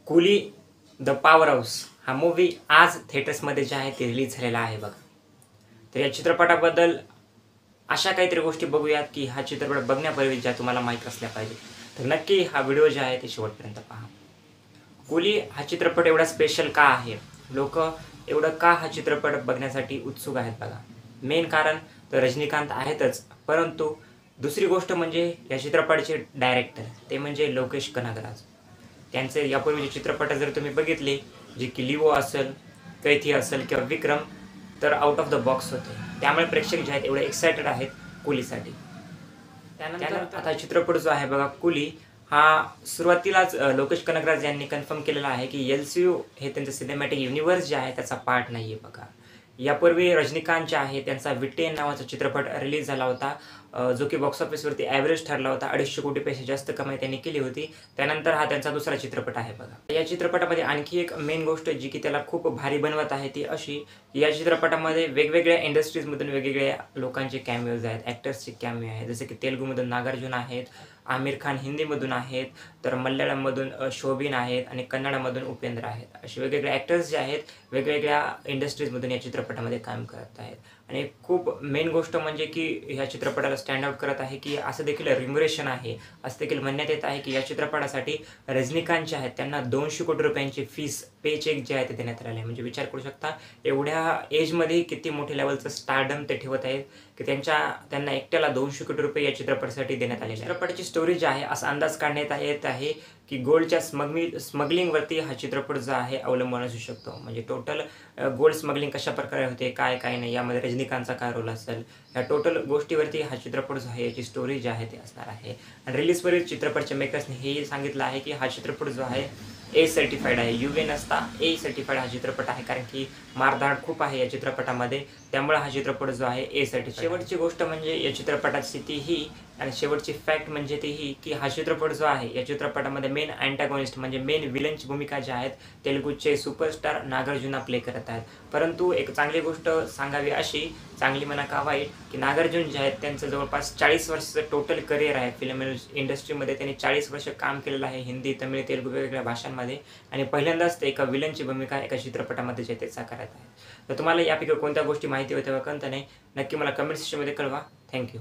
Coolie the power house हा movie आज थिएटर्समध्ये जे आहे ते रिलीज झालेला आहे बघा. तर या चित्रपटाबद्दल अशा काहीतरी गोष्टी बघूयात की हा चित्रपट बघण्यापूर्वी ज्या तुम्हाला माहीत असल्या पाहिजे. तर नक्की हा व्हिडिओ जे आहे ते शेवटपर्यंत पहा. कुली हा चित्रपट एवढा स्पेशल का आहे, लोक एवढं का हा चित्रपट बघण्यासाठी उत्सुक आहेत बघा. मेन कारण तर रजनीकांत आहेतच, परंतु दुसरी गोष्ट म्हणजे या चित्रपटाचे डायरेक्टर ते म्हणजे लोकेश कनगराज. त्यांचे यापूर्वीचे चित्रपट जर तुम्ही बघितले, जे की लिओ असेल, कैथी असेल किंवा विक्रम, तर आउट ऑफ द बॉक्स होते. त्यामुळे प्रेक्षक जे आहेत एवढे एक्सायटेड आहेत कुलीसाठी. त्यानंतर आता चित्रपट जो आहे बघा कुली हा सुरुवातीलाच लोकेश कनगराज यांनी कन्फर्म केलेला आहे की एलसीयू हे त्यांचं सिनेमॅटिक युनिव्हर्स जे आहे त्याचा पार्ट नाही आहे बघा. यापूर्वी रजनीकांत जे आहे त्यांचा विटेन नावाचा चित्रपट रिलीज झाला होता, जो की बॉक्स ऑफिसवरती ॲव्हरेज ठरला होता. 250 कोटीपेक्षा जास्त कमाई त्यांनी केली होती. त्यानंतर हा त्यांचा दुसरा चित्रपट आहे बघा. या चित्रपटामध्ये आणखी एक मेन गोष्ट जी की त्याला खूप भारी बनवत आहे ती अशी की या चित्रपटामध्ये वेगवेगळ्या इंडस्ट्रीजमधून वेगवेगळ्या लोकांचे कॅमिओज आहेत, ॲक्टर्सचे कॅमिओ आहेत. जसे की तेलुगूमधून नागार्जुन आहेत, आमिर खान हिंदीमधून आहेत, तर मल्याळममधून शोभीन आहेत आणि कन्नडमधून उपेंद्र आहेत. असे वेगवेगळे ॲक्टर्स जे आहेत वेगवेगळ्या इंडस्ट्रीजमधून या चित्रपटामध्ये काम करत आहेत. आणि खूप मेन गोष्ट म्हणजे की ह्या चित्रपटाला स्टँड आउट करत आहे की असं देखील रिम्युरेशन आहे, असं देखील म्हणण्यात येत आहे की या चित्रपटासाठी रजनीकांत जे आहेत त्यांना 200 कोटी रुपयांची फीस पे चेक जे आहे ते देण्यात आले आहे. म्हणजे विचार करू शकता एवढ्या एजमध्ये किती मोठ्या लेवलचं स्टारडम ते ठेवत आहेत की त्यांना एकट्याला 200 कोटी रुपये या चित्रपटासाठी देण्यात आलेले आहे. चित्रपटाची स्टोरी जी आहे असा अंदाज काढण्यात येत आहे की गोल्डच्या स्मगलिंगवरती हा चित्रपट जो आहे अवलंबून असू शकतो. म्हणजे टोटल गोल्ड स्मगलिंग कशा प्रकारे होते, काय काय नाही, यामध्ये रजनीकांतचा काय रोल असेल, या टोटल गोष्टीवरती हा चित्रपट जो आहे याची स्टोरी जी आहे ती असणार आहे. आणि रिलीजवरील चित्रपटच्या मेकर्सने हेही सांगितलं आहे की हा चित्रपट जो आहे ए सर्टिफाईड आहे. UA नसता ए सर्टिफाईड हा चित्रपट आहे, कारण की मारधाड खूप आहे या चित्रपटामध्ये. त्यामुळे हा चित्रपट जो आहे ए सर्टिफाईड. शेवटची गोष्ट म्हणजे या चित्रपटाची तीही आणि शेवटची फॅक्ट म्हणजे तीही की हा चित्रपट जो आहे या चित्रपटामध्ये मेन अँटॅगॉनिस्ट म्हणजे मेन विलनची भूमिका ज्या आहेत तेलुगूचे सुपरस्टार नागार्जुना प्ले करत आहेत. परंतु एक चांगली गोष्ट सांगावी अशी, चांगली म्हणा का वाईट, की नागार्जुन जे आहेत त्यांचं जवळपास 40 वर्षाचं टोटल करिअर आहे फिल्म इंडस्ट्रीमध्ये. त्यांनी 40 वर्ष काम केलेलं आहे हिंदी, तमिळ, तेलुगू वेगवेगळ्या भाषांमध्ये. आणि पहिल्यांदाच ते एका विलनची भूमिका एका चित्रपटामध्ये जे ते साकारत आहे. तर तुम्हाला यापैकी कोणत्या गोष्टी माहिती होत्या वा कोणत्या नाही, नक्की मला कमेंट सेक्शनमध्ये कळवा. थँक्यू.